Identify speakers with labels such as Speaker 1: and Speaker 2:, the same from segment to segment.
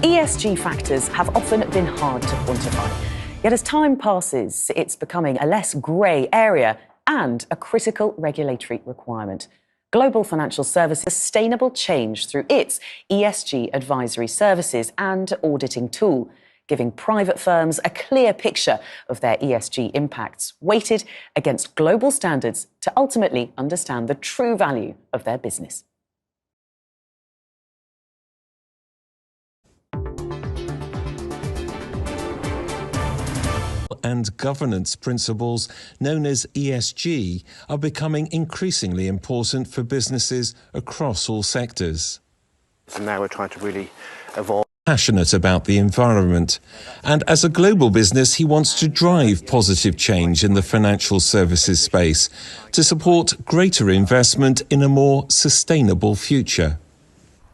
Speaker 1: ESG factors have often been hard to quantify. Yet as time passes, it's becoming a less grey area and a critical regulatory requirement. Global Financial Services sustainable change through its ESG advisory services and auditing tool, giving private firms a clear picture of their ESG impacts, weighted against global standards to ultimately understand the true value of their business.
Speaker 2: And governance principles known as ESG are becoming increasingly important for businesses across all sectors.
Speaker 3: And now we're trying to really evolve.
Speaker 2: Passionate about the environment, and as a global business he wants to drive positive change in the financial services space to support greater investment in a more sustainable future.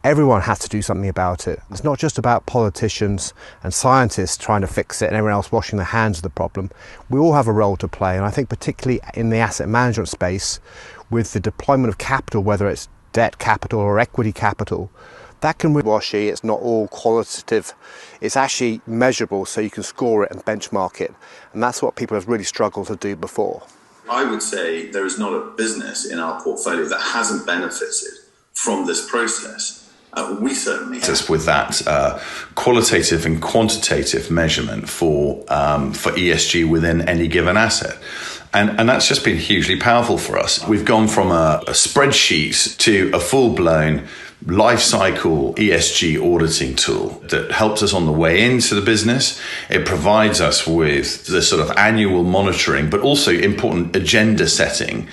Speaker 3: Everyone has to do something about it. It's not just about politicians and scientists trying to fix it and everyone else washing their hands of the problem. We all have a role to play, and I think particularly in the asset management space, with the deployment of capital, whether it's debt capital or equity capital, that can be washy. It's not all qualitative. It's actually measurable, so you can score it and benchmark it. And that's what people have really struggled to do before.
Speaker 4: I would say there is not a business in our portfolio that hasn't benefited from this process. We certainly have.
Speaker 5: With that qualitative and quantitative measurement for ESG within any given asset. And that's just been hugely powerful for us. We've gone from a spreadsheet to a full-blown life cycle ESG auditing tool that helps us on the way into the business. It provides us with the sort of annual monitoring, but also important agenda setting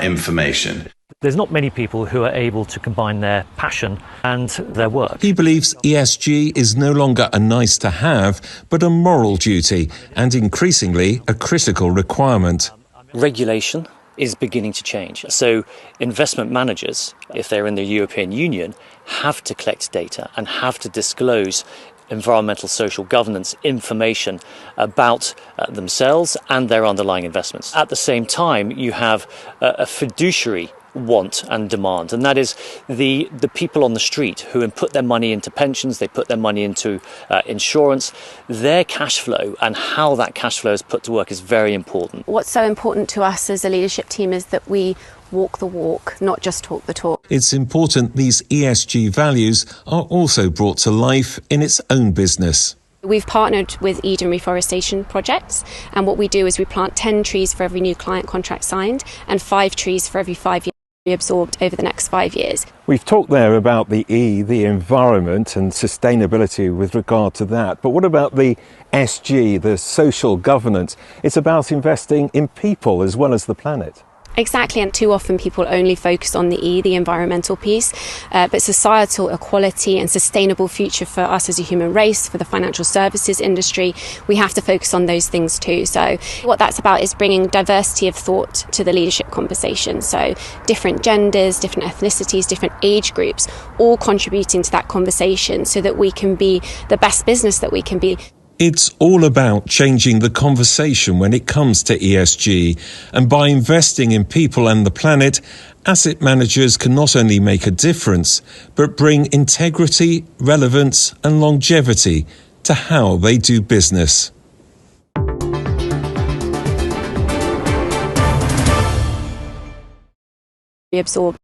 Speaker 5: information.
Speaker 6: There's not many people who are able to combine their passion and their work.
Speaker 2: He believes ESG is no longer a nice to have, but a moral duty and increasingly a critical requirement.
Speaker 6: Regulation is beginning to change. So investment managers, if they're in the European Union, have to collect data and have to disclose environmental social governance information about themselves and their underlying investments. At the same time, you have a fiduciary want and demand, and that is the people on the street who put their money into pensions, they put their money into insurance. Their cash flow and how that cash flow is put to work is very important.
Speaker 7: What's so important to us as a leadership team is that we walk the walk, not just talk the talk.
Speaker 2: It's important these ESG values are also brought to life in its own business.
Speaker 7: We've partnered with Eden Reforestation projects, and what we do is we plant 10 trees for every new client contract signed and 5 trees for every 5 years absorbed over the next 5 years.
Speaker 8: We've talked there about the E, the environment and sustainability with regard to that. But what about the SG, the social governance? It's about investing in people as well as the planet.
Speaker 7: Exactly, and too often people only focus on the E, the environmental piece, but societal equality and sustainable future for us as a human race, for the financial services industry, we have to focus on those things too. So what that's about is bringing diversity of thought to the leadership conversation. So different genders, different ethnicities, different age groups, all contributing to that conversation so that we can be the best business that we can be.
Speaker 2: It's all about changing the conversation when it comes to ESG, and by investing in people and the planet, asset managers can not only make a difference, but bring integrity, relevance and longevity to how they do business.
Speaker 7: Absorb